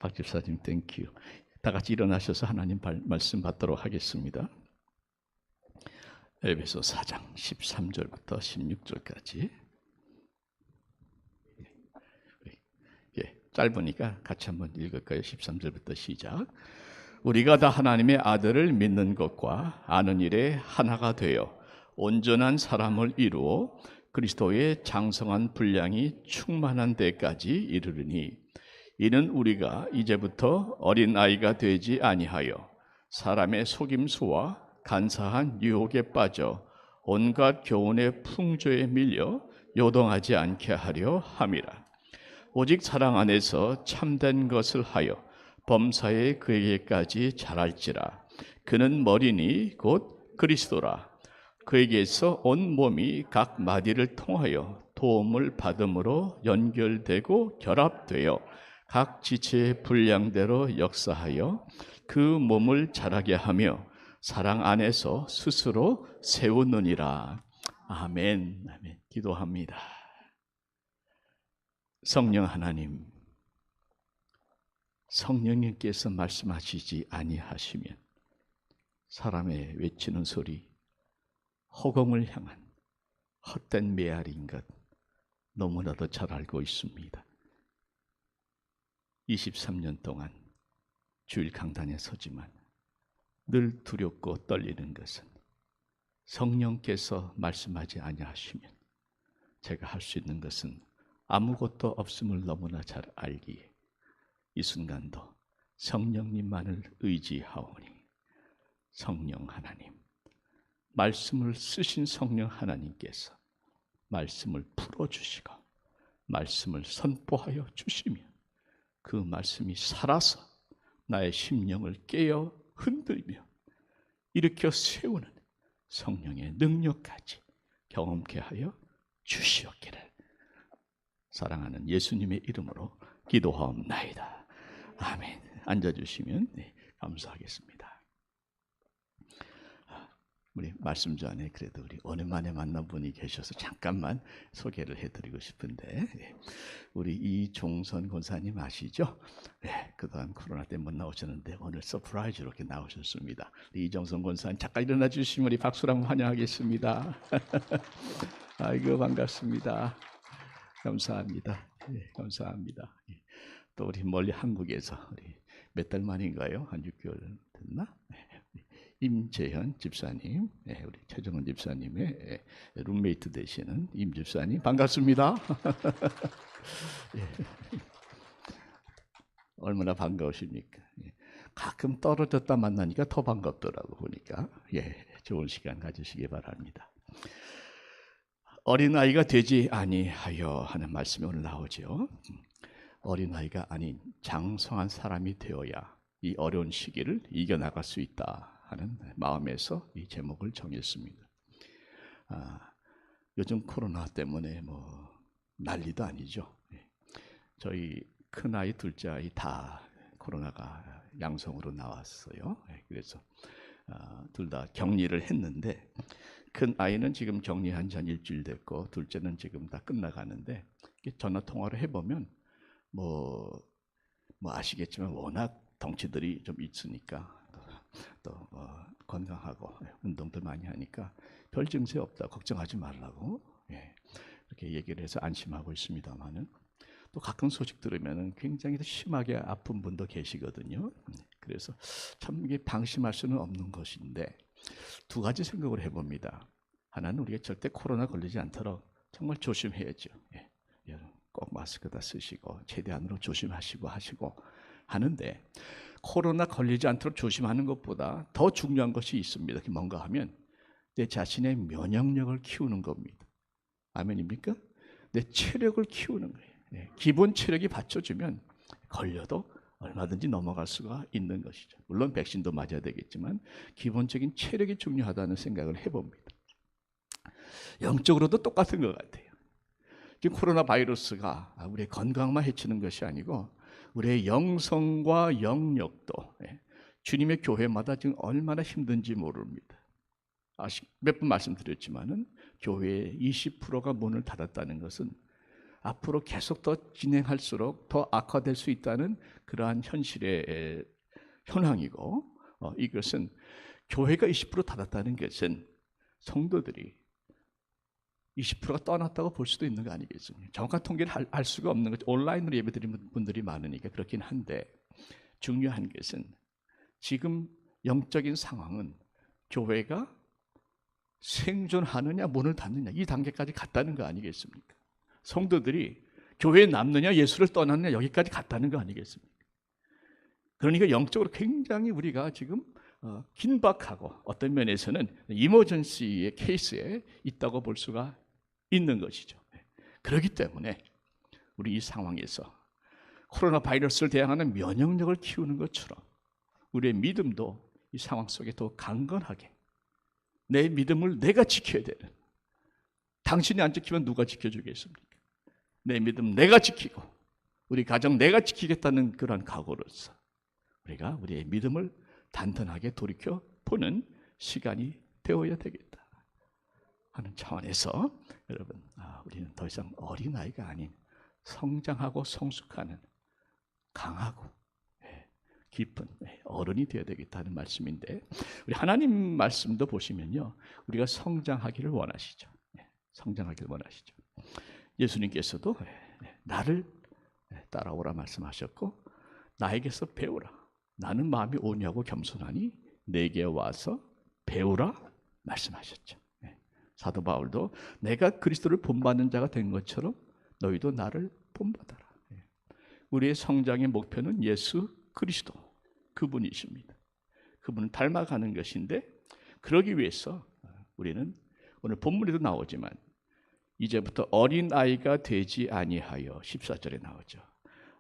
박 집사님 땡큐. 다 같이 일어나셔서 하나님 말씀 받도록 하겠습니다. 에베소 4장 13절부터 16절까지. 짧으니까 같이 한번 읽을까요? 13절부터 시작. 우리가 다 하나님의 아들을 믿는 것과 아는 일에 하나가 되어 온전한 사람을 이루어 그리스도의 장성한 분량이 충만한 데까지 이르르니, 이는 우리가 이제부터 어린 아이가 되지 아니하여 사람의 속임수와 간사한 유혹에 빠져 온갖 교훈의 풍조에 밀려 요동하지 않게 하려 함이라. 오직 사랑 안에서 참된 것을 하여 범사에 그에게까지 자랄지라. 그는 머리니 곧 그리스도라. 그에게서 온 몸이 각 마디를 통하여 도움을 받음으로 연결되고 결합되어 각 지체의 분량대로 역사하여 그 몸을 자라게 하며 사랑 안에서 스스로 세우느니라. 아멘. 아멘. 기도합니다. 성령 하나님, 성령님께서 말씀하시지 아니하시면 사람의 외치는 소리, 허공을 향한 헛된 메아리인 것 너무나도 잘 알고 있습니다. 23년 동안 주일 강단에 서지만 늘 두렵고 떨리는 것은 성령께서 말씀하지 아니하시면 제가 할 수 있는 것은 아무것도 없음을 너무나 잘 알기에 이 순간도 성령님만을 의지하오니, 성령 하나님, 말씀을 쓰신 성령 하나님께서 말씀을 풀어주시고 말씀을 선포하여 주시며 그 말씀이 살아서 나의 심령을 깨어 흔들며 일으켜 세우는 성령의 능력까지 경험케 하여 주시옵기를 사랑하는 예수님의 이름으로 기도하옵나이다. 아멘. 앉아주시면 감사하겠습니다. 우리 말씀 전에 그래도 우리 오랜만에 만난 분이 계셔서 잠깐만 소개를 해드리고 싶은데, 우리 이종선 권사님 아시죠? 그동안 코로나 때문에 못 나오셨는데 오늘 서프라이즈로 이렇게 나오셨습니다. 이종선 권사님 잠깐 일어나 주시면 우리 박수로 한번 환영하겠습니다. 아이고 반갑습니다. 감사합니다. 감사합니다. 또 우리 멀리 한국에서 우리 몇 달 만인가요? 한 6개월 됐나? 임재현 집사님, 우리 최정은 집사님의 룸메이트 되시는 임 집사님 반갑습니다. 얼마나 반가우십니까? 가끔 떨어졌다 만나니까 더 반갑더라고 보니까. 좋은 시간 가지시기 바랍니다. 어린아이가 되지 아니하여 하는 말씀이 오늘 나오죠. 어린아이가 아닌 장성한 사람이 되어야 이 어려운 시기를 이겨나갈 수 있다 하는 마음에서 이 제목을 정했습니다. 요즘 코로나 때문에 난리도 아니죠. 저희 큰아이, 둘째아이 다 코로나가 양성으로 나왔어요. 그래서 둘 다 격리를 했는데, 큰 아이는 지금 격리한 지 한 일주일 됐고 둘째는 지금 다 끝나가는데, 전화 통화를 해보면 아시겠지만 워낙 덩치들이 좀 있으니까 또 건강하고 운동도 많이 하니까 별 증세 없다, 걱정하지 말라고 이렇게 얘기를 해서 안심하고 있습니다만은, 또 가끔 소식 들으면 굉장히 심하게 아픈 분도 계시거든요. 그래서 참 이게 방심할 수는 없는 것인데, 두 가지 생각을 해봅니다. 하나는 우리가 절대 코로나 걸리지 않도록 정말 조심해야죠. 꼭 마스크 다 쓰시고 최대한으로 조심하시고 하시고 하는데, 코로나 걸리지 않도록 조심하는 것보다 더 중요한 것이 있습니다. 그게 뭔가 하면 내 자신의 면역력을 키우는 겁니다. 아멘입니까? 내 체력을 키우는 거예요. 기본 체력이 받쳐주면 걸려도 얼마든지 넘어갈 수가 있는 것이죠. 물론 백신도 맞아야 되겠지만 기본적인 체력이 중요하다는 생각을 해봅니다. 영적으로도 똑같은 것 같아요. 지금 코로나 바이러스가 우리의 건강만 해치는 것이 아니고 우리의 영성과 영역도, 주님의 교회마다 지금 얼마나 힘든지 모릅니다. 몇 번 말씀드렸지만은 교회의 20%가 문을 닫았다는 것은 앞으로 계속 더 진행할수록 더 악화될 수 있다는 그러한 현실의 현황이고, 이것은 교회가 20% 닫았다는 것은 성도들이 20%가 떠났다고 볼 수도 있는 거 아니겠습니까? 정확한 통계를 알 수가 없는 거죠. 온라인으로 예배드리는 분들이 많으니까 그렇긴 한데, 중요한 것은 지금 영적인 상황은 교회가 생존하느냐 문을 닫느냐 이 단계까지 갔다는 거 아니겠습니까? 성도들이 교회에 남느냐 예수를 떠났느냐 여기까지 갔다는 거 아니겠습니까? 그러니까 영적으로 굉장히 우리가 지금 긴박하고 어떤 면에서는 이머전시의 케이스에 있다고 볼 수가 있는 것이죠. 그렇기 때문에 우리 이 상황에서 코로나 바이러스를 대항하는 면역력을 키우는 것처럼 우리의 믿음도 이 상황 속에 더 강건하게, 내 믿음을 내가 지켜야 되는, 당신이 안 지키면 누가 지켜주겠습니까? 내 믿음 내가 지키고 우리 가정 내가 지키겠다는 그런 각오로서 우리가 우리의 믿음을 단단하게 돌이켜 보는 시간이 되어야 되겠다 하는 차원에서 여러분, 우리는 더 이상 어린아이가 아닌 성장하고 성숙하는 강하고 깊은 어른이 되어야 되겠다는 말씀인데, 우리 하나님 말씀도 보시면요, 우리가 성장하기를 원하시죠. 성장하기를 원하시죠. 예수님께서도 나를 따라오라 말씀하셨고, 나에게서 배우라. 나는 마음이 온유하고 겸손하니 내게 와서 배우라 말씀하셨죠. 사도 바울도 내가 그리스도를 본받는 자가 된 것처럼 너희도 나를 본받아라. 우리의 성장의 목표는 예수 그리스도, 그분이십니다. 그분을 닮아가는 것인데, 그러기 위해서 우리는 오늘 본문에도 나오지만 이제부터 어린아이가 되지 아니하여 14절에 나오죠.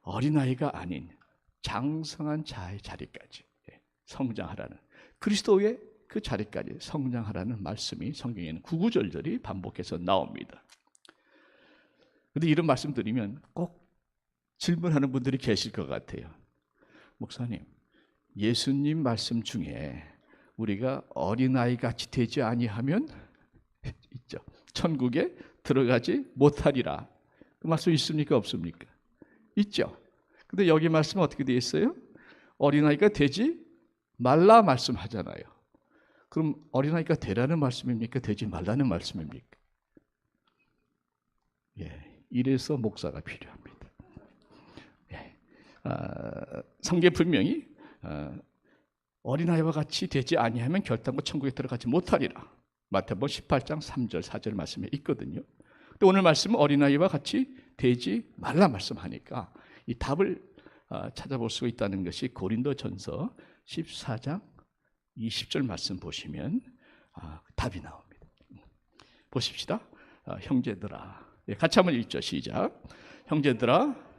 어린아이가 아닌 장성한 자의 자리까지 성장하라는, 그리스도의 그 자리까지 성장하라는 말씀이 성경에는 구구절절히 반복해서 나옵니다. 그런데 이런 말씀 드리면 꼭 질문하는 분들이 계실 것 같아요. 목사님, 예수님 말씀 중에 우리가 어린아이 같이 되지 아니하면 있죠. 천국에 들어가지 못하리라. 그 말씀 있습니까? 없습니까? 있죠. 근데 여기 말씀은 어떻게 되어 있어요? 어린아이가 되지 말라 말씀하잖아요. 그럼 어린아이가 되라는 말씀입니까? 되지 말라는 말씀입니까? 이래서 목사가 필요합니다. 성경에 분명히 어린아이와 같이 되지 아니하면 결단코 천국에 들어가지 못하리라. 마태복음 18장 3절 4절 말씀에 있거든요. 근데 오늘 말씀은 어린아이와 같이 되지 말라 말씀하니까 이 답을 찾아볼 수가 있다는 것이 고린도전서 14장 20절 말씀 보시면 답이 나옵니다. 보십시다. 형제들아, 같이 한번 읽죠. 시작. 형제들아,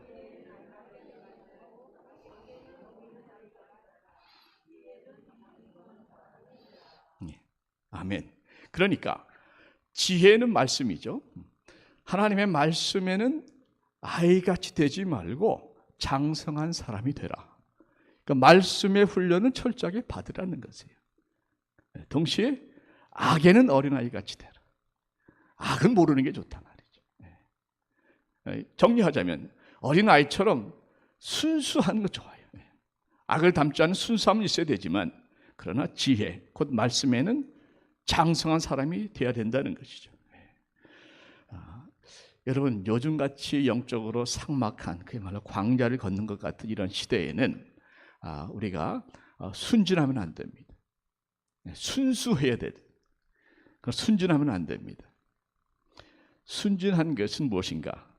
아멘. 그러니까 지혜는 말씀이죠. 하나님의 말씀에는 아이같이 되지 말고 장성한 사람이 되라. 그러니까 말씀의 훈련은 철저하게 받으라는 것이에요. 동시에 악에는 어린아이같이 되라. 악은 모르는 게 좋단 말이죠. 정리하자면 어린아이처럼 순수한 거 좋아요. 악을 담지 않은 순수함은 있어야 되지만, 그러나 지혜, 곧 말씀에는 장성한 사람이 되어야 된다는 것이죠. 여러분, 요즘같이 영적으로 삭막한, 그야말로 광야를 걷는 것 같은 이런 시대에는 우리가 순진하면 안 됩니다. 순수해야 돼요. 순진하면 안 됩니다. 순진한 것은 무엇인가?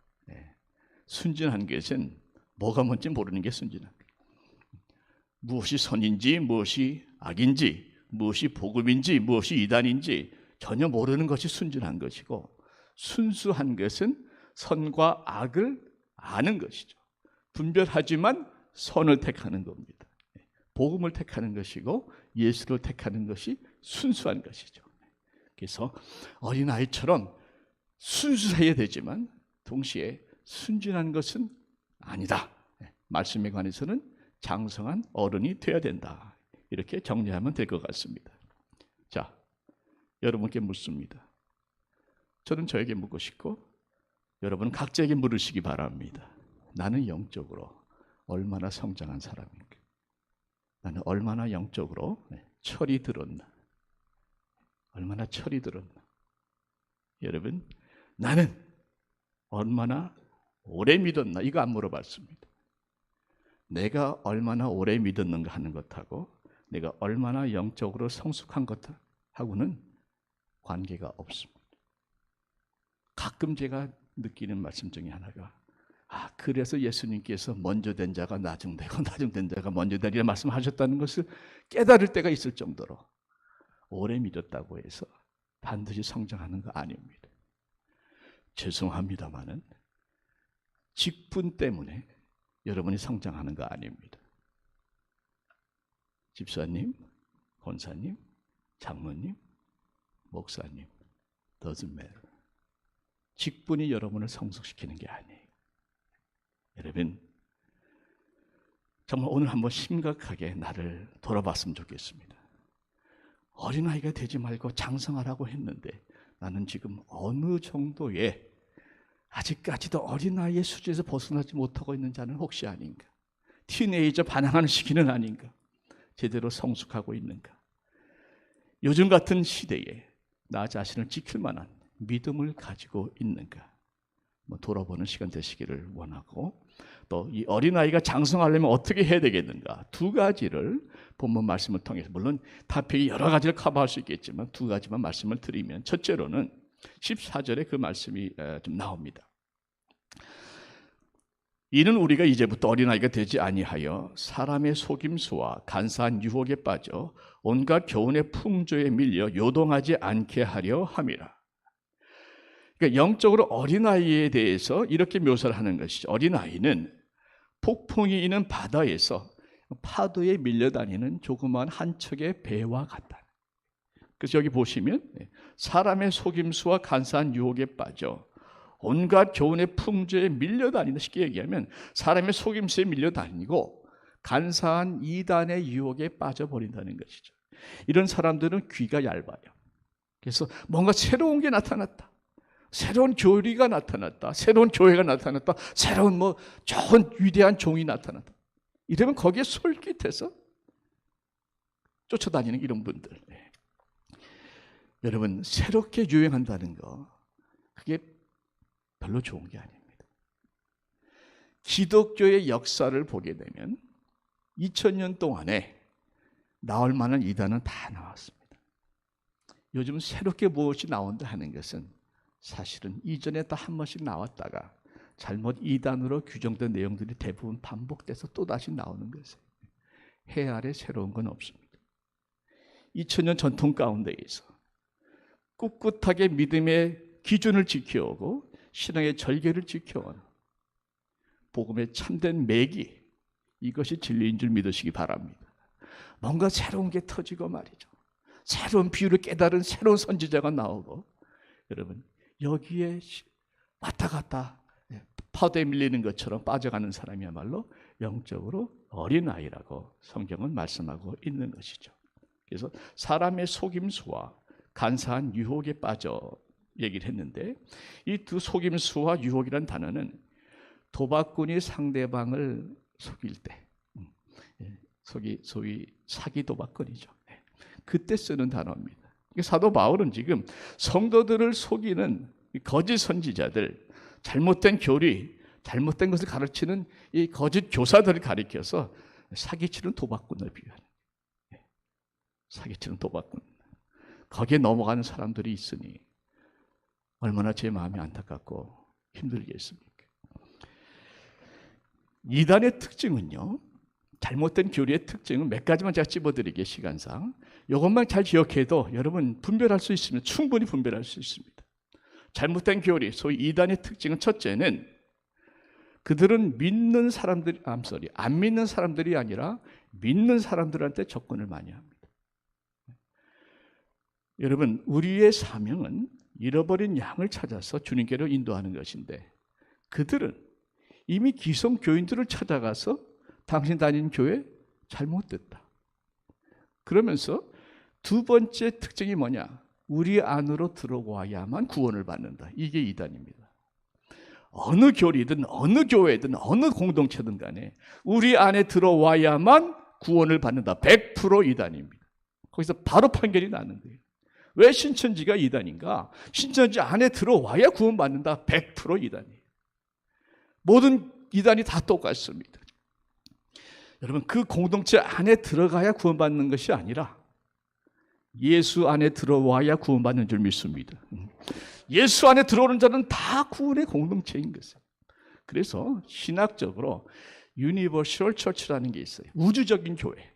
순진한 것은 뭐가 뭔지 모르는 게 순진한 거예요. 무엇이 선인지 무엇이 악인지, 무엇이 복음인지 무엇이 이단인지 전혀 모르는 것이 순진한 것이고, 순수한 것은 선과 악을 아는 것이죠. 분별하지만 선을 택하는 겁니다. 복음을 택하는 것이고 예수를 택하는 것이 순수한 것이죠. 그래서 어린아이처럼 순수해야 되지만 동시에 순진한 것은 아니다. 말씀에 관해서는 장성한 어른이 되어야 된다. 이렇게 정리하면 될 것 같습니다. 자, 여러분께 묻습니다. 저는 저에게 묻고 싶고 여러분 각자에게 물으시기 바랍니다. 나는 영적으로 얼마나 성장한 사람인가? 나는 얼마나 영적으로 철이 들었나? 얼마나 철이 들었나? 여러분, 나는 얼마나 오래 믿었나? 이거 안 물어봤습니다. 내가 얼마나 오래 믿었는가 하는 것하고 내가 얼마나 영적으로 성숙한 것하고는 관계가 없습니다. 가끔 제가 느끼는 말씀 중에 하나가 그래서 예수님께서 먼저 된 자가 나중되고 나중된 자가 먼저 되리라 말씀하셨다는 것을 깨달을 때가 있을 정도로 오래 믿었다고 해서 반드시 성장하는 거 아닙니다. 죄송합니다마는 직분 때문에 여러분이 성장하는 거 아닙니다. 집사님, 권사님, 장로님, 목사님, doesn't matter. 직분이 여러분을 성숙시키는 게 아니에요. 여러분, 정말 오늘 한번 심각하게 나를 돌아봤으면 좋겠습니다. 어린아이가 되지 말고 장성하라고 했는데 나는 지금 어느 정도의 아직까지도 어린아이의 수준에서 벗어나지 못하고 있는 자는 혹시 아닌가? 티네이저 반항하는 시기는 아닌가? 제대로 성숙하고 있는가? 요즘 같은 시대에 나 자신을 지킬 만한 믿음을 가지고 있는가? 돌아보는 시간 되시기를 원하고, 또 이 어린아이가 장성하려면 어떻게 해야 되겠는가? 두 가지를 본문 말씀을 통해서, 물론 답변이 여러 가지를 커버할 수 있겠지만 두 가지만 말씀을 드리면, 첫째로는 14절에 그 말씀이 좀 나옵니다. 이는 우리가 이제부터 어린아이가 되지 아니하여 사람의 속임수와 간사한 유혹에 빠져 온갖 교훈의 풍조에 밀려 요동하지 않게 하려 함이라. 그러니까 영적으로 어린아이에 대해서 이렇게 묘사를 하는 것이죠. 어린아이는 폭풍이 있는 바다에서 파도에 밀려다니는 조그마한 한 척의 배와 같다. 그래서 여기 보시면 사람의 속임수와 간사한 유혹에 빠져 온갖 교훈의 풍조에 밀려다니는, 쉽게 얘기하면 사람의 속임수에 밀려다니고 간사한 이단의 유혹에 빠져버린다는 것이죠. 이런 사람들은 귀가 얇아요. 그래서 뭔가 새로운 게 나타났다, 새로운 교리가 나타났다, 새로운 교회가 나타났다, 새로운 좋은 위대한 종이 나타났다, 이러면 거기에 솔깃해서 쫓아다니는 이런 분들. 여러분, 새롭게 유행한다는 거, 그게 별로 좋은 게 아닙니다. 기독교의 역사를 보게 되면 2000년 동안에 나올 만한 이단은 다 나왔습니다. 요즘 새롭게 무엇이 나온다 하는 것은 사실은 이전에 다 한 번씩 나왔다가 잘못 이단으로 규정된 내용들이 대부분 반복돼서 또다시 나오는 것이에요. 해 아래 새로운 건 없습니다. 2000년 전통 가운데에서 꿋꿋하게 믿음의 기준을 지켜오고 신앙의 절개를 지켜온 복음의 참된 매기, 이것이 진리인 줄 믿으시기 바랍니다. 뭔가 새로운 게 터지고 말이죠. 새로운 비유를 깨달은 새로운 선지자가 나오고, 여러분 여기에 왔다 갔다 파도에 밀리는 것처럼 빠져가는 사람이야말로 영적으로 어린아이라고 성경은 말씀하고 있는 것이죠. 그래서 사람의 속임수와 간사한 유혹에 빠져 얘기를 했는데, 이 두 속임수와 유혹이라는 단어는 도박꾼이 상대방을 속일 때, 소위 사기 도박꾼이죠. 그때 쓰는 단어입니다. 사도 바울은 지금 성도들을 속이는 거짓 선지자들, 잘못된 교리, 잘못된 것을 가르치는 이 거짓 교사들을 가리켜서 사기치는 도박꾼을 비유하는 거예요. 사기치는 도박꾼. 거기에 넘어가는 사람들이 있으니 얼마나 제 마음이 안타깝고 힘들겠습니까? 이단의 특징은요, 잘못된 교리의 특징은 몇 가지만 제가 찝어드리게 시간상, 이것만 잘 기억해도 여러분 분별할 수 있습니다. 충분히 분별할 수 있습니다. 잘못된 교리, 소위 이단의 특징은, 첫째는 그들은 안 믿는 사람들이 아니라 믿는 사람들한테 접근을 많이 합니다. 여러분, 우리의 사명은 잃어버린 양을 찾아서 주님께로 인도하는 것인데, 그들은 이미 기성 교인들을 찾아가서 당신 다니는 교회 잘못됐다, 그러면서 두 번째 특징이 뭐냐? 우리 안으로 들어와야만 구원을 받는다. 이게 이단입니다. 어느 교리든 어느 교회든 어느 공동체든 간에 우리 안에 들어와야만 구원을 받는다. 100% 이단입니다. 거기서 바로 판결이 나는 거예요. 왜 신천지가 이단인가? 신천지 안에 들어와야 구원받는다. 100% 이단이에요. 모든 이단이 다 똑같습니다. 여러분, 그 공동체 안에 들어가야 구원받는 것이 아니라 예수 안에 들어와야 구원받는 줄 믿습니다. 예수 안에 들어오는 자는 다 구원의 공동체인 것이에요. 그래서 신학적으로 유니버셜 처치라는 게 있어요. 우주적인 교회.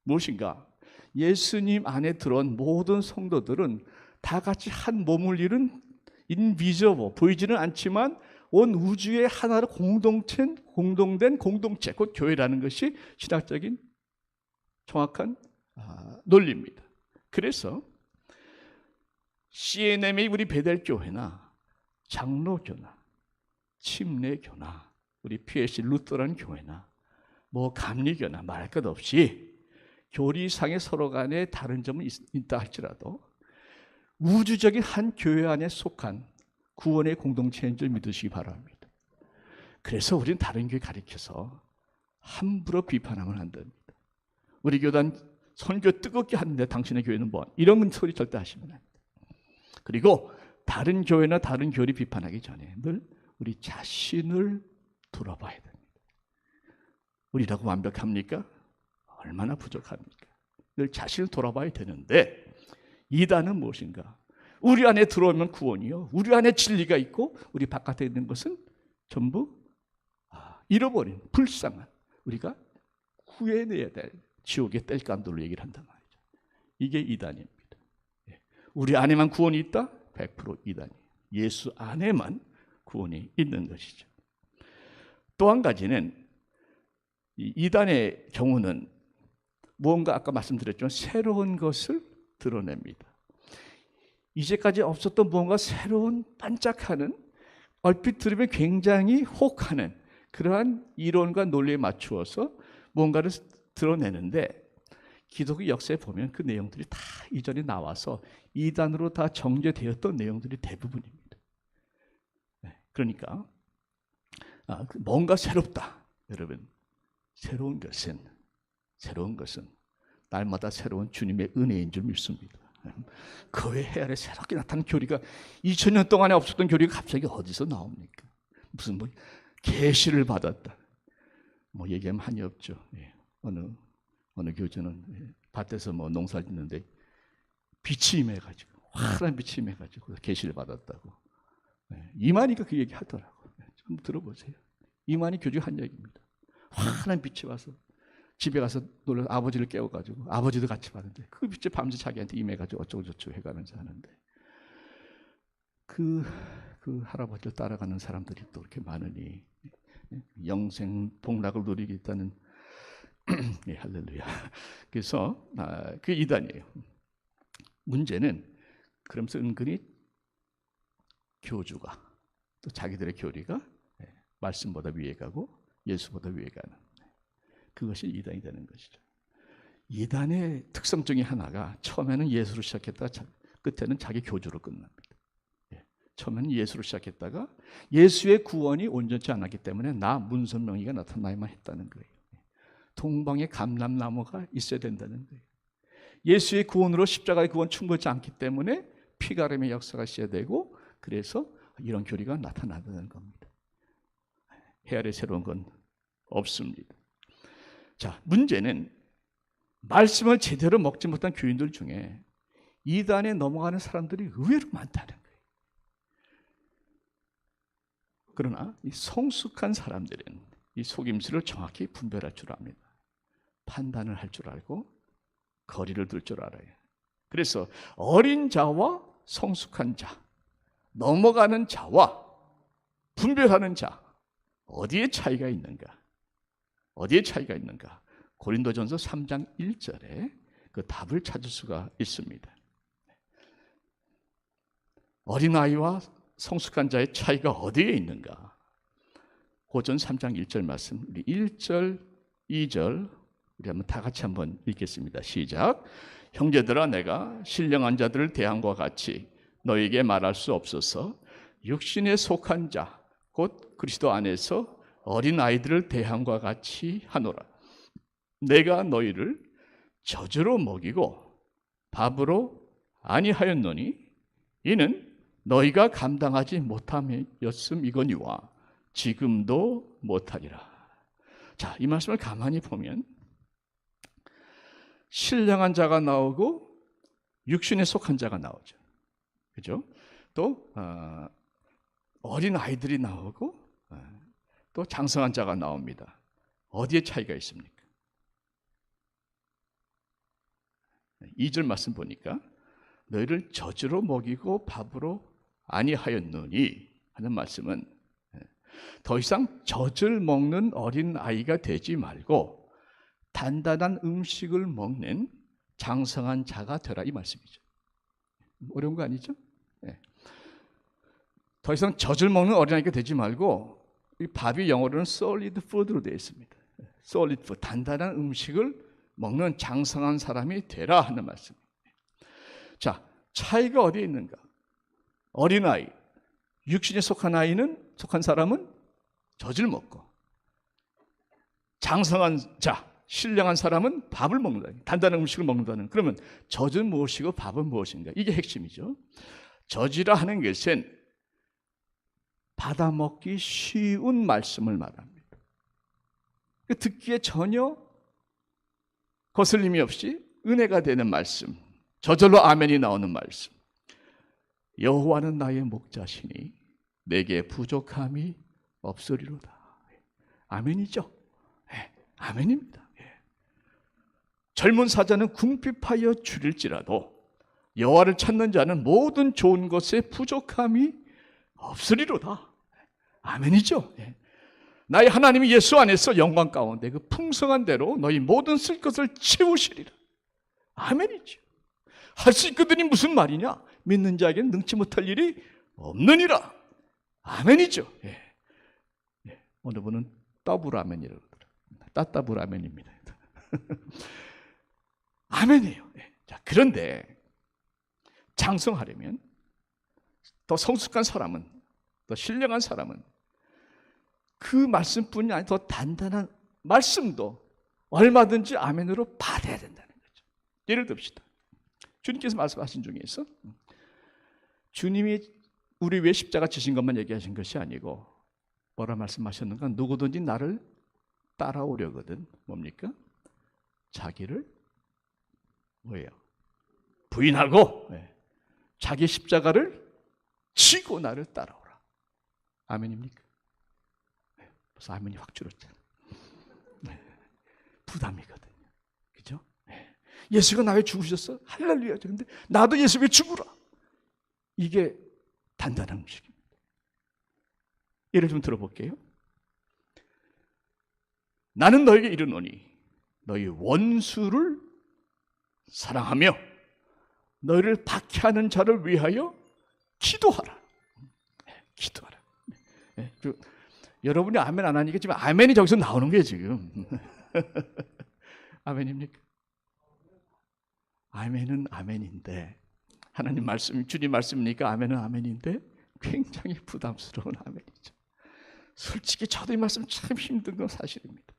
무엇인가? 예수님 안에 들어온 모든 성도들은 다 같이 한 몸을 이룬 인비저블, 보이지는 않지만 온 우주의 하나로 공동된 공동체, 곧 교회라는 것이 신학적인 정확한 논리입니다. 그래서 CNM의 우리 베델교회나 장로교나 침례교나 우리 PLC 루터란 교회나 뭐 감리교나 말할 것 없이 교리상의 서로 간에 다른 점은 있다 할지라도 우주적인 한 교회 안에 속한 구원의 공동체인 줄 믿으시기 바랍니다. 그래서 우리는 다른 교회 가리켜서 함부로 비판하면 안 됩니다. 우리 교단 선교 뜨겁게 하는데 당신의 교회는 뭐 이런 소리 절대 하시면 안 돼요. 그리고 다른 교회나 다른 교리 비판하기 전에 늘 우리 자신을 돌아봐야 됩니다. 우리라고 완벽합니까? 얼마나 부족합니까? 늘 자신을 돌아봐야 되는데 이단은 무엇인가? 우리 안에 들어오면 구원이요. 우리 안에 진리가 있고 우리 바깥에 있는 것은 전부 잃어버린 불쌍한 우리가 구해내야 될 지옥의 땔감들로 얘기를 한단 말이죠. 이게 이단입니다. 우리 안에만 구원이 있다? 100% 이단이에요. 예수 안에만 구원이 있는 것이죠. 또 한 가지는 이단의 경우는 무언가 아까 말씀드렸지만 새로운 것을 드러냅니다. 이제까지 없었던 무언가 새로운 반짝하는 얼핏 들으면 굉장히 혹하는 그러한 이론과 논리에 맞추어서 무언가를 드러내는데 기독교 역사에 보면 그 내용들이 다 이전에 나와서 이단으로 다 정제되었던 내용들이 대부분입니다. 그러니까 뭔가 새롭다. 여러분, 새로운 것은 날마다 새로운 주님의 은혜인 줄 믿습니다. 그 외 해아래 새롭게 나타난 교리가 2000년 동안에 없었던 교리가 갑자기 어디서 나옵니까? 무슨 뭐 계시를 받았다. 뭐 얘기하면 한이 없죠. 어느 교주는 밭에서 뭐 농사를 짓는데 빛이 임해가지고 환한 빛이 임해가지고 계시를 받았다고. 이만희가 그 얘기 하더라고. 좀 들어보세요. 이만희 교주가 한 얘기입니다. 환한 빛이 와서 집에 가서 놀라 아버지를 깨워가지고 아버지도 같이 봤는데 그 빛이 밤새 자기한테 임해가지고 어쩌고저쩌고 해가면서 하는데 그 할아버지를 따라가는 사람들이 또 이렇게 많으니 영생 복락을 누리겠다는 네, 할렐루야. 그래서 그 이단이에요. 문제는 그러면서 은근히 교주가 또 자기들의 교리가 말씀보다 위에 가고 예수보다 위에 가는 그것이 이단이 되는 것이죠. 이단의 특성 중에 하나가 처음에는 예수로 시작했다가 끝에는 자기 교주로 끝납니다. 처음에는 예수로 시작했다가 예수의 구원이 온전치 않았기 때문에 나 문선명이가 나타나야만 했다는 거예요. 동방에 감람나무가 있어야 된다는 거예요. 예수의 구원으로 십자가의 구원 충분치 않기 때문에 피가름의 역사가 있어야 되고 그래서 이런 교리가 나타나는 겁니다. 헤아려 새로운 건 없습니다. 자, 문제는 말씀을 제대로 먹지 못한 교인들 중에 이단에 넘어가는 사람들이 의외로 많다는 거예요. 그러나 이 성숙한 사람들은 이 속임수를 정확히 분별할 줄 압니다. 판단을 할 줄 알고 거리를 둘 줄 알아요. 그래서 어린 자와 성숙한 자, 넘어가는 자와 분별하는 자, 어디에 차이가 있는가? 어디에 차이가 있는가? 고린도전서 3장 1절에 그 답을 찾을 수가 있습니다. 어린아이와 성숙한 자의 차이가 어디에 있는가? 고전 3장 1절 말씀, 우리 1절, 2절 우리 한번 다 같이 한번 읽겠습니다. 시작. 형제들아, 내가 신령한 자들을 대함과 같이 너에게 말할 수 없어서 육신에 속한 자, 곧 그리스도 안에서 어린 아이들을 대함과 같이 하노라. 내가 너희를 젖으로 먹이고 밥으로 아니하였노니 이는 너희가 감당하지 못함이었음이거니와 지금도 못하리라. 자, 이 말씀을 가만히 보면 신령한 자가 나오고 육신에 속한 자가 나오죠. 그죠? 또 어린 아이들이 나오고 또 장성한 자가 나옵니다. 어디에 차이가 있습니까? 2절 말씀 보니까 너희를 젖으로 먹이고 밥으로 아니하였노니 하는 말씀은 더 이상 젖을 먹는 어린 아이가 되지 말고 단단한 음식을 먹는 장성한 자가 되라, 이 말씀이죠. 어려운 거 아니죠? 네. 더 이상 젖을 먹는 어린아이가 되지 말고 이 밥이 영어로는 solid food로 되어 있습니다. solid food, 단단한 음식을 먹는 장성한 사람이 되라 하는 말씀입니다. 자, 차이가 어디에 있는가? 어린아이, 육신에 속한 사람은 젖을 먹고 장성한 자, 신령한 사람은 밥을 먹는다. 단단한 음식을 먹는다는. 그러면 젖은 무엇이고 밥은 무엇인가? 이게 핵심이죠. 젖이라 하는 것은 받아먹기 쉬운 말씀을 말합니다. 듣기에 전혀 거슬림이 없이 은혜가 되는 말씀, 저절로 아멘이 나오는 말씀. 여호와는 나의 목자시니 내게 부족함이 없으리로다. 아멘이죠? 네, 아멘입니다. 젊은 사자는 궁핍하여 줄일지라도 여호와를 찾는 자는 모든 좋은 것에 부족함이 없으리로다. 아멘이죠. 나의 하나님이 예수 안에서 영광 가운데 그 풍성한 대로 너희 모든 쓸 것을 채우시리라. 아멘이죠. 할 수 있거든이 무슨 말이냐? 믿는 자에게는 능치 못할 일이 없느니라. 아멘이죠. 어느 분은 더블 아멘이라고 그러더라고요. 따따블 아멘입니다. 아멘이에요. 자, 그런데 장성하려면 더 성숙한 사람은, 더 신령한 사람은 그 말씀뿐이 아니라 더 단단한 말씀도 얼마든지 아멘으로 받아야 된다는 거죠. 예를 듭시다. 주님께서 말씀하신 중에서 주님이 우리 위해 십자가 지신 것만 얘기하신 것이 아니고 뭐라 말씀하셨는가? 누구든지 나를 따라오려거든 뭡니까? 자기를 뭐예요? 부인하고 자기 십자가를 지고 나를 따라오라. 아멘입니까? 그래서 아멘이 확 줄었잖아요. 부담이거든요. 그죠? 예수가 나 왜 죽으셨어? 할렐루야. 그런데 나도 예수 왜 죽으라? 이게 단단한 음식입니다. 예를 좀 들어볼게요. 나는 너에게 이르노니 너희 원수를 사랑하며 너희를 박해하는 자를 위하여 기도하라. 기도하라. 여러분이 아멘 안 하니까 지금 아멘이 저기서 나오는 거예요 지금. 아멘입니까? 아멘은 아멘인데 하나님 말씀, 주님 말씀이니까 아멘은 아멘인데 굉장히 부담스러운 아멘이죠. 솔직히 저도 이 말씀 참 힘든 건 사실입니다.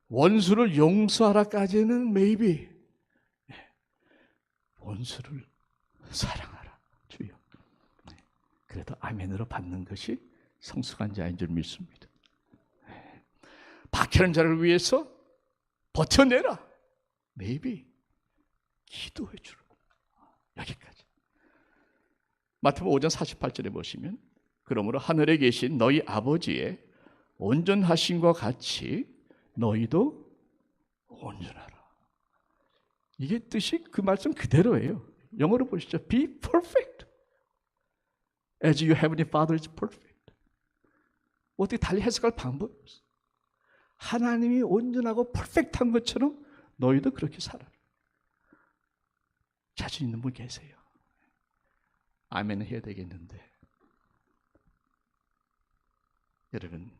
원수를 용서하라까지는 maybe, 원수를 사랑하라 주여. 그래도 아멘으로 받는 것이 성숙한 자인 줄 믿습니다. 박해하는 자를 위해서 버텨내라. maybe 기도해 주라. 여기까지. 마태복음 5장 48절에 보시면 그러므로 하늘에 계신 너희 아버지의 온전하심과 같이 너희도 온전하라. 이게 뜻이 그 말씀 그대로예요. 영어로 보시죠. Be perfect as your heavenly Father is perfect. 어떻게 달리 해석할 방법이 없어. 하나님이 온전하고 퍼펙트한 것처럼 너희도 그렇게 살아라. 자신 있는 분 계세요. 아멘은 해야 되겠는데. 여러분,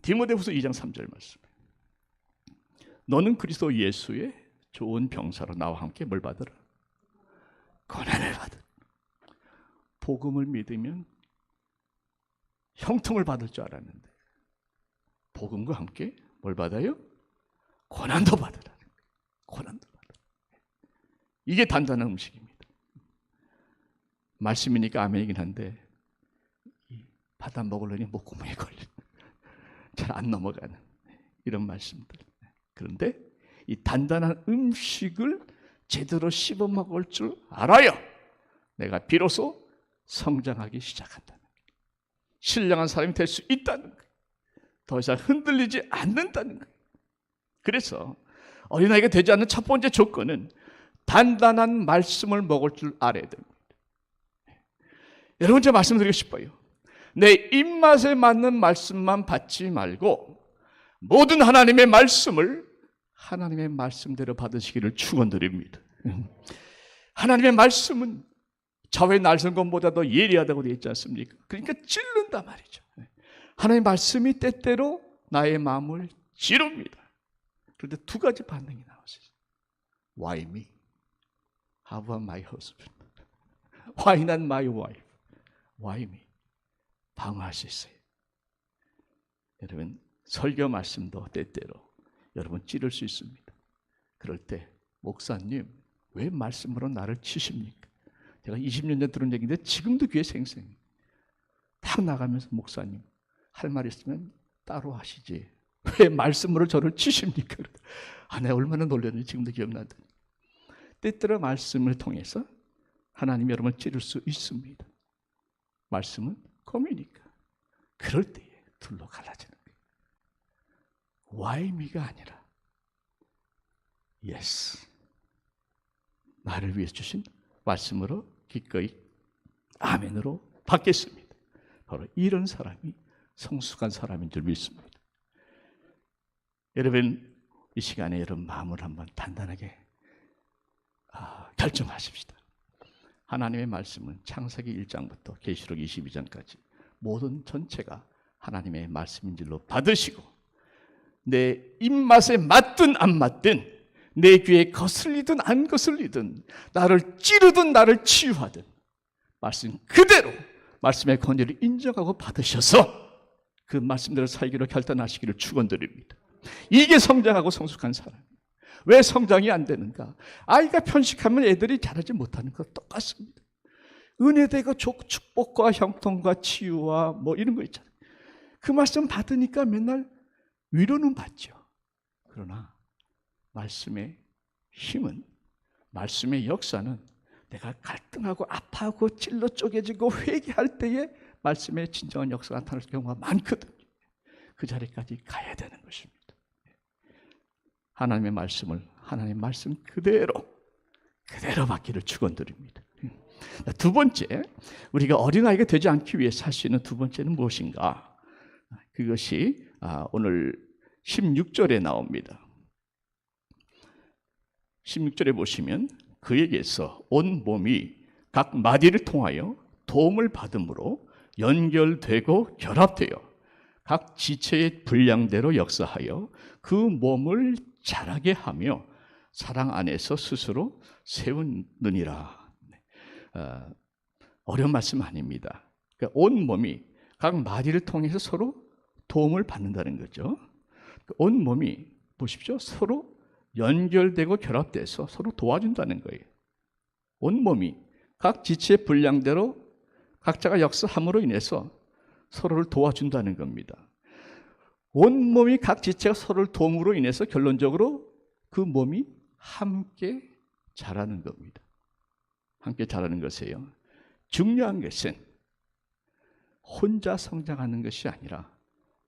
디모데후서 2장 3절 말씀. 너는 그리스도 예수의 좋은 병사로 나와 함께 뭘 받으라? 고난을 받으라. 복음을 믿으면 형통을 받을 줄 알았는데 복음과 함께 뭘 받아요? 고난도 받으라는 거예요. 고난도 받으라. 이게 단단한 음식입니다. 말씀이니까 아멘이긴 한데 받아 먹으려니 목구멍에 걸리는, 잘 안 넘어가는 이런 말씀들. 그런데 이 단단한 음식을 제대로 씹어 먹을 줄 알아야 내가 비로소 성장하기 시작한다는 거예요. 신령한 사람이 될 수 있다는 거예요. 더 이상 흔들리지 않는다는 거예요. 그래서 어린아이가 되지 않는 첫 번째 조건은 단단한 말씀을 먹을 줄 알아야 됩니다. 여러분, 제가 말씀드리고 싶어요. 내 입맛에 맞는 말씀만 받지 말고 모든 하나님의 말씀을 하나님의 말씀대로 받으시기를 축원드립니다. 하나님의 말씀은 좌우의 날선검보다 더 예리하다고 되어 있지 않습니까? 그러니까 찔른다 말이죠. 하나님의 말씀이 때때로 나의 마음을 찌릅니다. 그런데 두 가지 반응이 나왔어요. Why me? How about my husband? Why not my wife? Why me? 방어할 수 있어요. 여러분, 설교 말씀도 때때로 여러분 찌를 수 있습니다. 그럴 때 목사님 왜 말씀으로 나를 치십니까? 제가 20년 전에 들은 얘기인데 지금도 귀에 생생해요. 딱 나가면서 목사님 할 말 있으면 따로 하시지 왜 말씀으로 저를 치십니까? 내가 얼마나 놀랐는지 지금도 기억나더니 때때로 말씀을 통해서 하나님이 여러분을 찌를 수 있습니다. 말씀은 검이니까. 그럴 때에 둘로 갈라지는 거예요. Why me가 아니라 Yes, 나를 위해 주신 말씀으로 기꺼이 아멘으로 받겠습니다. 바로 이런 사람이 성숙한 사람인 줄 믿습니다. 여러분, 이 시간에 여러분 마음을 한번 단단하게 결정하십시다. 하나님의 말씀은 창세기 1장부터 계시록 22장까지 모든 전체가 하나님의 말씀인 줄로 받으시고 내 입맛에 맞든 안 맞든 내 귀에 거슬리든 안 거슬리든 나를 찌르든 나를 치유하든 말씀 그대로 말씀의 권위를 인정하고 받으셔서 그 말씀대로 살기로 결단하시기를 축원드립니다. 이게 성장하고 성숙한 사람이에요. 왜 성장이 안 되는가? 아이가 편식하면 애들이 자라지 못하는 것 똑같습니다. 은혜되고 축복과 형통과 치유와 뭐 이런 거 있잖아요. 그 말씀 받으니까 맨날 위로는 받죠. 그러나 말씀의 힘은, 말씀의 역사는 내가 갈등하고 아파하고 찔러 쪼개지고 회개할 때에 말씀의 진정한 역사가 나타날 경우가 많거든요. 그 자리까지 가야 되는 것입니다. 하나님의 말씀을 하나님의 말씀 그대로 받기를 축원드립니다. 두 번째, 우리가 어린아이가 되지 않기 위해서 할 수 있는 두 번째는 무엇인가? 그것이 오늘 16절에 나옵니다. 16절에 보시면 그에게서 온 몸이 각 마디를 통하여 도움을 받음으로 연결되고 결합되어 각 지체의 분량대로 역사하여 그 몸을 자라게 하며 사랑 안에서 스스로 세우느니라. 어려운 말씀 아닙니다. 그러니까 온 몸이 각 마디를 통해서 서로 도움을 받는다는 거죠. 온 몸이 보십시오. 서로 연결되고 결합돼서 서로 도와준다는 거예요. 온 몸이 각 지체의 분량대로 각자가 역사함으로 인해서 서로를 도와준다는 겁니다. 온 몸이 각 지체가 서로를 도움으로 인해서 결론적으로 그 몸이 함께 자라는 겁니다. 함께 자라는 것이에요. 중요한 것은 혼자 성장하는 것이 아니라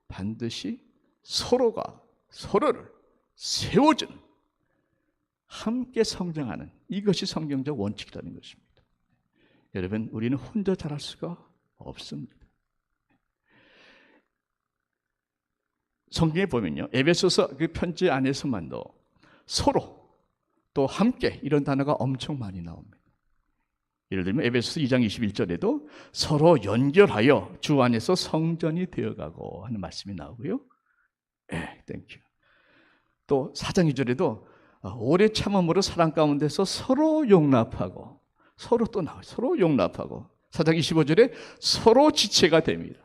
반드시 서로가 서로를 세워주는 함께 성장하는 이것이 성경적 원칙이라는 것입니다. 여러분, 우리는 혼자 자랄 수가 없습니다. 성경에 보면요, 에베소서 그 편지 안에서만도 서로 또 함께 이런 단어가 엄청 많이 나옵니다. 예를 들면 에베소서 2장 21절에도 서로 연결하여 주 안에서 성전이 되어가고 하는 말씀이 나오고요. 땡큐. 또 4장 2절에도 오래 참음으로 사랑 가운데서 서로 용납하고 서로 또 나와요. 서로 용납하고 4장 25절에 서로 지체가 됩니다.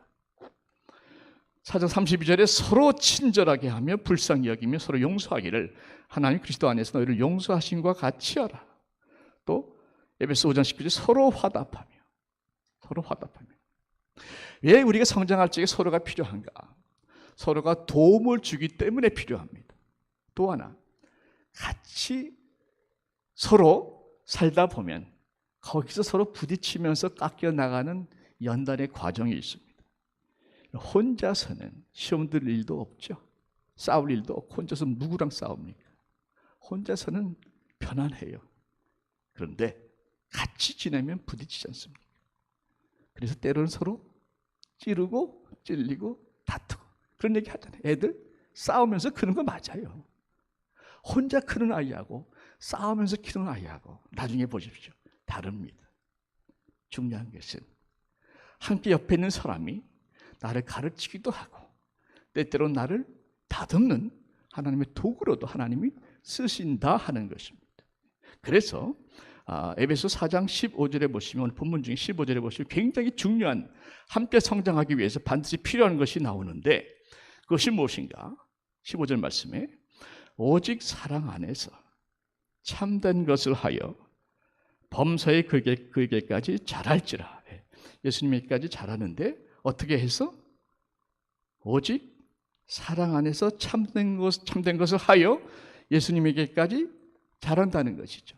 4장 32절에 서로 친절하게 하며 불쌍히 여기며 서로 용서하기를 하나님 그리스도 안에서 너희를 용서하신 것 같이 하라. 또 에베소 5장 19절 서로 화답하며 왜 우리가 성장할 적에 서로가 필요한가? 서로가 도움을 주기 때문에 필요합니다. 또 하나, 같이 서로 살다 보면 거기서 서로 부딪히면서 깎여 나가는 연단의 과정이 있습니다. 혼자서는 시험 들 일도 없죠. 싸울 일도 없고 혼자서 누구랑 싸웁니까? 혼자서는 편안해요. 그런데 같이 지내면 부딪히지 않습니까? 그래서 때로는 서로 찌르고 찔리고 다투고 그런 얘기 하잖아요. 애들 싸우면서 크는 거 맞아요. 혼자 크는 아이하고 싸우면서 키우는 아이하고 나중에 보십시오. 다릅니다. 중요한 것은 함께 옆에 있는 사람이 나를 가르치기도 하고 때때로 나를 다듬는 하나님의 도구로도 하나님이 쓰신다 하는 것입니다. 그래서 에베소 4장 15절에 보시면 오늘 본문 중에 15절에 보시면 굉장히 중요한 함께 성장하기 위해서 반드시 필요한 것이 나오는데 그것이 무엇인가? 15절 말씀에 오직 사랑 안에서 참된 것을 하여 범사에 그에게까지 자랄지라. 예수님에게까지 자라는데 어떻게 해서? 오직 사랑 안에서 참된 것을 하여 예수님에게까지 자란다는 것이죠.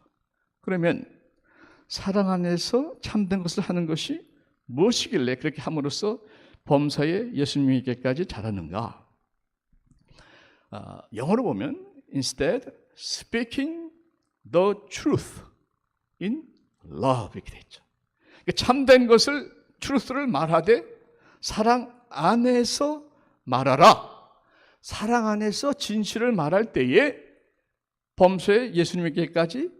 그러면 사랑 안에서 참된 것을 하는 것이 무엇이길래 그렇게 함으로써 범사에 예수님에게까지 자라는가? 영어로 보면 instead speaking the truth in love 이렇게 돼 있죠. 참된 것을 truth를 말하되 사랑 안에서 말하라. 사랑 안에서 진실을 말할 때에 범사에 예수님에게까지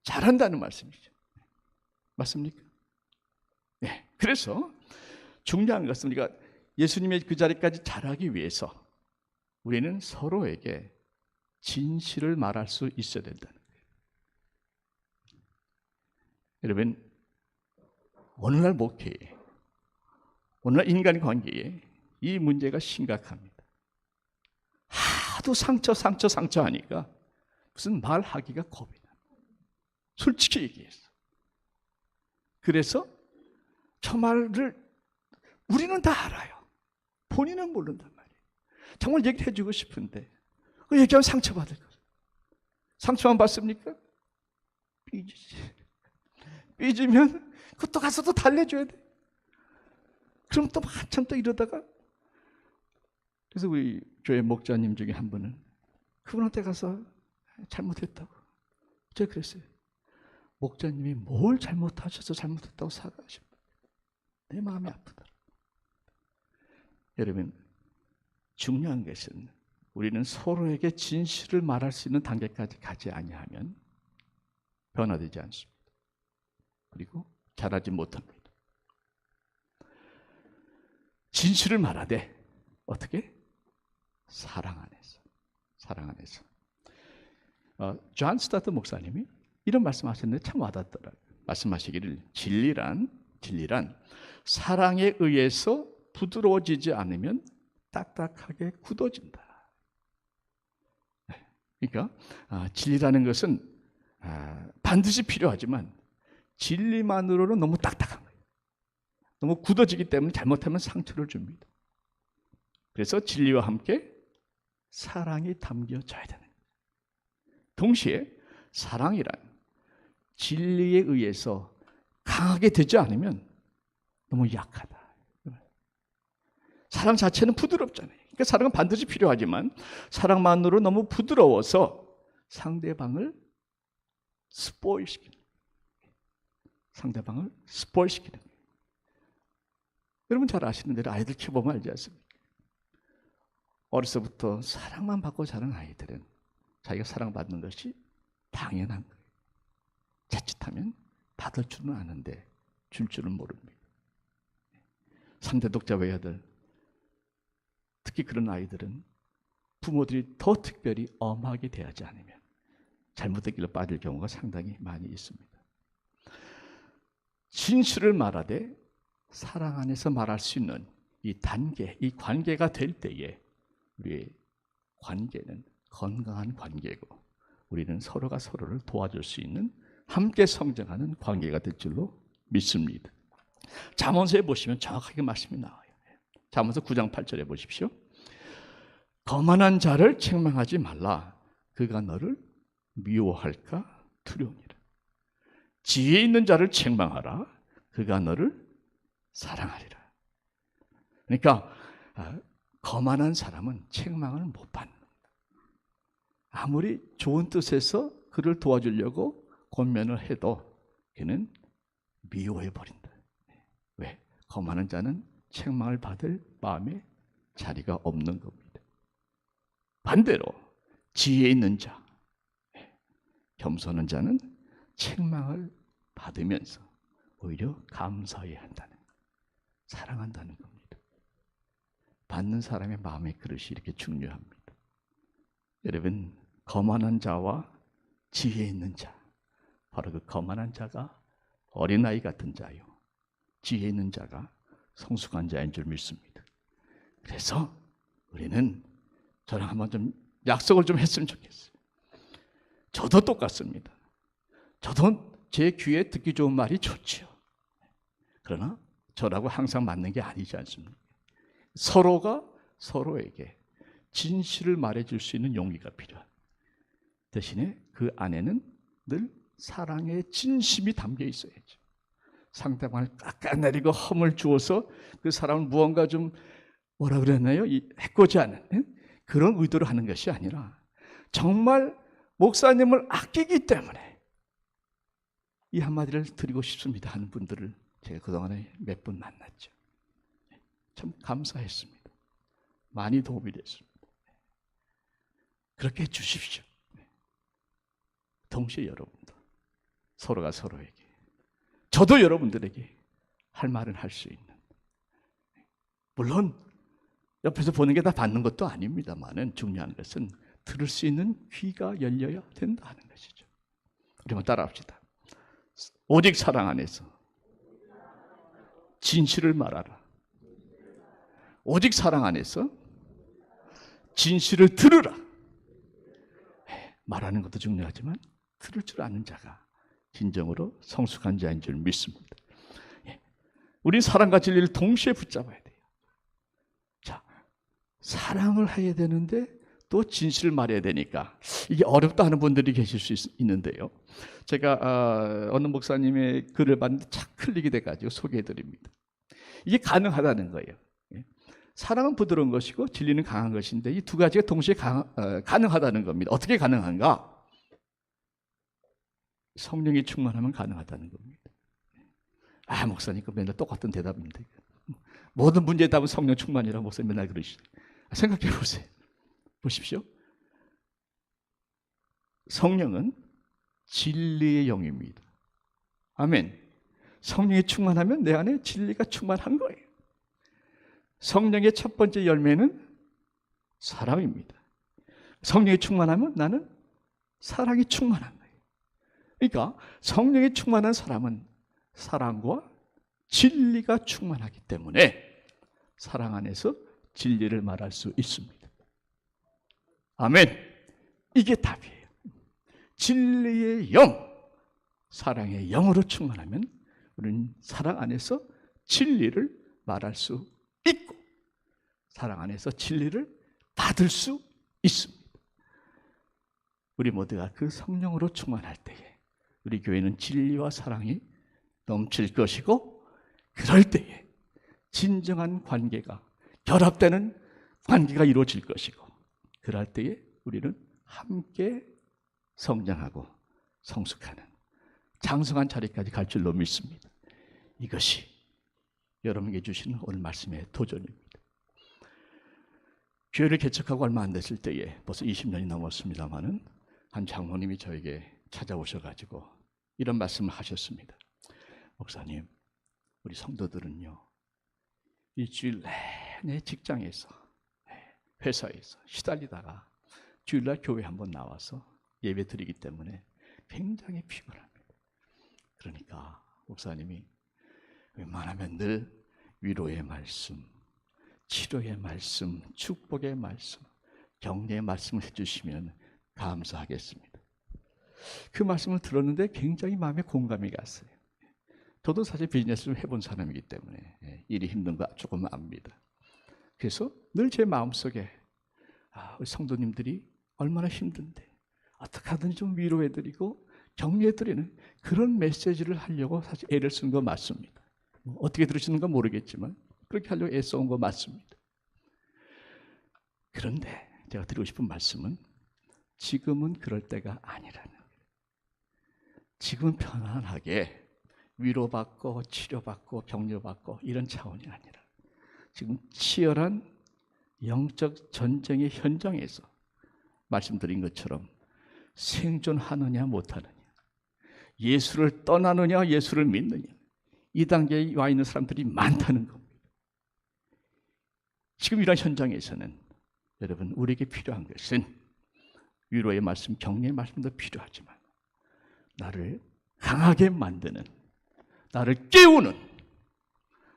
자란다는 말씀이죠. 맞습니까? 네. 그래서 중요한 것은 우리가 예수님의 그 자리까지 자라기 위해서 우리는 서로에게 진실을 말할 수 있어야 된다는 거예요. 여러분, 오늘날 목회에, 오늘날 인간 관계에 이 문제가 심각합니다. 하도 상처 하니까 무슨 말하기가 겁이 나. 솔직히 얘기해서. 그래서 저 말을 우리는 다 알아요. 본인은 모른단 말이에요. 정말 얘기해 주고 싶은데 그 얘기하면 상처받을 거예요. 상처만 받습니까? 삐지지. 삐지면 그것도 가서 또 달래줘야 돼. 그럼 또 한참 또 이러다가 그래서 우리 교회 목자님 중에 한 분은 그분한테 가서 잘못했다고. 제가 그랬어요. 목자님이 뭘 잘못하셔서 잘못했다고 사과하십니까? 내 마음이 아프다. 여러분, 중요한 것은 우리는 서로에게 진실을 말할 수 있는 단계까지 가지 아니하면 변화되지 않습니다. 그리고 자라지 못합니다. 진실을 말하되 어떻게? 사랑 안에서. 존 스타트 목사님이 이런 말씀하셨는데 참 와닿더라고요. 말씀하시기를 진리란 사랑에 의해서 부드러워지지 않으면 딱딱하게 굳어진다. 그러니까 진리라는 것은 반드시 필요하지만 진리만으로는 너무 딱딱한 거예요. 너무 굳어지기 때문에 잘못하면 상처를 줍니다. 그래서 진리와 함께 사랑이 담겨져야 되는 거예요. 동시에 사랑이란 진리에 의해서 강하게 되지 않으면 너무 약하다. 사랑 자체는 부드럽잖아요. 그러니까 사랑은 반드시 필요하지만 사랑만으로 너무 부드러워서 상대방을 스포일시키는 거예요. 여러분 잘 아시는 대로 아이들 키워보면 알지 않습니까? 어려서부터 사랑만 받고 자란 아이들은 자기가 사랑받는 것이 당연한 거예요. 자칫하면 받을 줄은 아는데 줄 줄은 모릅니다. 상대독자 외아들, 특히 그런 아이들은 부모들이 더 특별히 엄하게 대하지 않으면 잘못된 길로 빠질 경우가 상당히 많이 있습니다. 진실을 말하되 사랑 안에서 말할 수 있는 이 단계, 이 관계가 될 때에 우리의 관계는 건강한 관계고 우리는 서로가 서로를 도와줄 수 있는 함께 성장하는 관계가 될 줄로 믿습니다. 잠언서에 보시면 정확하게 말씀이 나와요. 잠언서 9장 8절에 보십시오. 거만한 자를 책망하지 말라. 그가 너를 미워할까 두려우니라. 지혜 있는 자를 책망하라. 그가 너를 사랑하리라. 그러니까 거만한 사람은 책망을 못 받는 겁니다. 아무리 좋은 뜻에서 그를 도와주려고 권면을 해도 그는 미워해버린다. 왜? 거만한 자는 책망을 받을 마음에 자리가 없는 겁니다. 반대로 지혜 있는 자, 겸손한 자는 책망을 받으면서 오히려 감사해야 한다는 것, 사랑한다는 겁니다. 받는 사람의 마음의 그릇이 이렇게 중요합니다. 여러분, 거만한 자와 지혜 있는 자, 바로 그 거만한 자가 어린아이 같은 자요, 지혜 있는 자가 성숙한 자인 줄 믿습니다. 그래서 우리는 저랑 한번 좀 약속을 좀 했으면 좋겠어요. 저도 똑같습니다. 저도 제 귀에 듣기 좋은 말이 좋지요. 그러나 저라고 항상 맞는 게 아니지 않습니까? 서로가 서로에게 진실을 말해줄 수 있는 용기가 필요한. 대신에 그 안에는 늘 사랑의 진심이 담겨 있어야죠. 상대방을 깎아내리고 험을 주어서 그 사람을 무언가 좀 뭐라 그랬나요? 해코지 하는 그런 의도로 하는 것이 아니라 정말 목사님을 아끼기 때문에 이 한마디를 드리고 싶습니다 하는 분들을 제가 그동안에 몇 분 만났죠. 참 감사했습니다. 많이 도움이 됐습니다. 그렇게 해주십시오. 동시에 여러분도 서로가 서로에게, 저도 여러분들에게 할 말은 할 수 있는, 물론 옆에서 보는 게 다 받는 것도 아닙니다만은 중요한 것은 들을 수 있는 귀가 열려야 된다 하는 것이죠. 우리 한번 따라합시다. 오직 사랑 안에서 진실을 말하라. 오직 사랑 안에서 진실을 들으라. 말하는 것도 중요하지만 들을 줄 아는 자가 진정으로 성숙한 자인 줄 믿습니다. 우리 사랑과 진리를 동시에 붙잡아야 돼요. 자, 사랑을 해야 되는데 또 진실을 말해야 되니까 이게 어렵다 하는 분들이 계실 수 있는데요. 제가 어느 목사님의 글을 봤는데 착 클릭이 돼가지고 소개해드립니다. 이게 가능하다는 거예요. 사랑은 부드러운 것이고 진리는 강한 것인데 이 두 가지가 동시에 가능하다는 겁니다. 어떻게 가능한가? 성령이 충만하면 가능하다는 겁니다. 아, 목사님, 그 맨날 똑같은 대답입니다. 모든 문제의 답은 성령 충만이라고 목사님 맨날 그러시죠. 생각해 보세요. 보십시오. 성령은 진리의 영입니다. 아멘. 성령이 충만하면 내 안에 진리가 충만한 거예요. 성령의 첫 번째 열매는 사랑입니다. 성령이 충만하면 나는 사랑이 충만한 거예요. 그러니까 성령이 충만한 사람은 사랑과 진리가 충만하기 때문에 사랑 안에서 진리를 말할 수 있습니다. 아멘. 이게 답이에요. 진리의 영, 사랑의 영으로 충만하면 우리는 사랑 안에서 진리를 말할 수 있고 사랑 안에서 진리를 받을 수 있습니다. 우리 모두가 그 성령으로 충만할 때에 우리 교회는 진리와 사랑이 넘칠 것이고 그럴 때에 진정한 관계가 결합되는 관계가 이루어질 것이고 그럴 때에 우리는 함께 성장하고 성숙하는 장성한 자리까지 갈 줄로 믿습니다. 이것이 여러분에게 주시는 오늘 말씀의 도전입니다. 교회를 개척하고 얼마 안 됐을 때에 벌써 20년이 넘었습니다마는 한 장로님이 저에게 찾아오셔가지고 이런 말씀을 하셨습니다. 목사님, 우리 성도들은요 일주일 내내 직장에서 회사에서 시달리다가 주일날 교회 한번 나와서 예배 드리기 때문에 굉장히 피곤합니다. 그러니까 목사님이 웬만하면 늘 위로의 말씀, 치료의 말씀, 축복의 말씀, 격려의 말씀을 해주시면 감사하겠습니다. 그 말씀을 들었는데 굉장히 마음에 공감이 갔어요. 저도 사실 비즈니스를 해본 사람이기 때문에 일이 힘든 거 조금 압니다. 그래서 늘 제 마음속에 우리 성도님들이 얼마나 힘든데 어떻게 하든지 좀 위로해드리고 격려해드리는 그런 메시지를 하려고 사실 애를 쓴 거 맞습니다. 어떻게 들으시는 건 모르겠지만 그렇게 하려고 애써온 거 맞습니다. 그런데 제가 드리고 싶은 말씀은 지금은 그럴 때가 아니라는 거예요. 지금은 편안하게 위로받고 치료받고 격려받고 이런 차원이 아니라 지금 치열한 영적 전쟁의 현장에서 말씀드린 것처럼 생존하느냐 못하느냐, 예수를 떠나느냐 예수를 믿느냐, 이 단계에 와 있는 사람들이 많다는 겁니다. 지금 이런 현장에서는 여러분 우리에게 필요한 것은 위로의 말씀, 격려의 말씀도 필요하지만 나를 강하게 만드는, 나를 깨우는,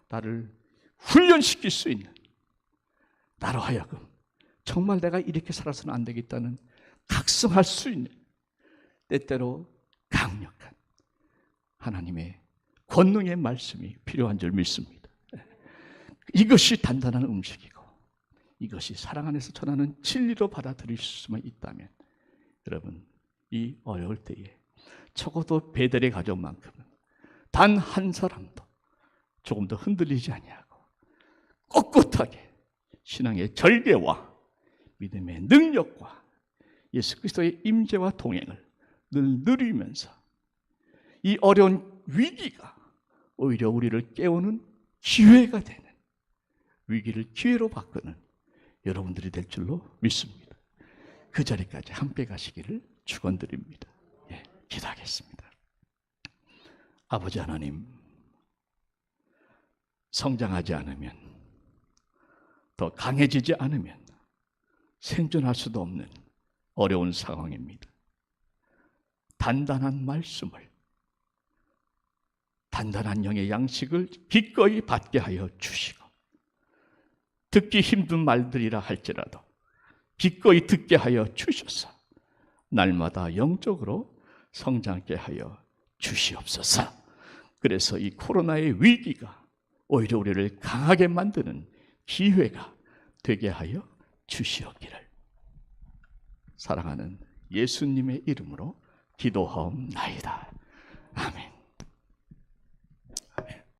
나를 훈련시킬 수 있는, 나로 하여금 정말 내가 이렇게 살아서는 안 되겠다는 각성할 수 있는 때때로 강력한 하나님의 권능의 말씀이 필요한 줄 믿습니다. 이것이 단단한 음식이고 이것이 사랑 안에서 전하는 진리로 받아들일 수만 있다면 여러분 이 어려울 때에 적어도 베델의 가족만큼은 단 한 사람도 조금 더 흔들리지 아니하고 꼿꼿하게 신앙의 절개와 믿음의 능력과 예수 그리스도의 임재와 동행을 늘 누리면서 이 어려운 위기가 오히려 우리를 깨우는 기회가 되는, 위기를 기회로 바꾸는 여러분들이 될 줄로 믿습니다. 그 자리까지 함께 가시기를 축원드립니다. 기도하겠습니다. 아버지 하나님, 성장하지 않으면, 더 강해지지 않으면 생존할 수도 없는 어려운 상황입니다. 단단한 말씀을, 단단한 영의 양식을 기꺼이 받게 하여 주시고, 듣기 힘든 말들이라 할지라도 기꺼이 듣게 하여 주셔서 날마다 영적으로 성장케 하여 주시옵소서. 그래서 이 코로나의 위기가 오히려 우리를 강하게 만드는 기회가 되게 하여 주시옵기를 사랑하는 예수님의 이름으로 기도하옵나이다. 아멘.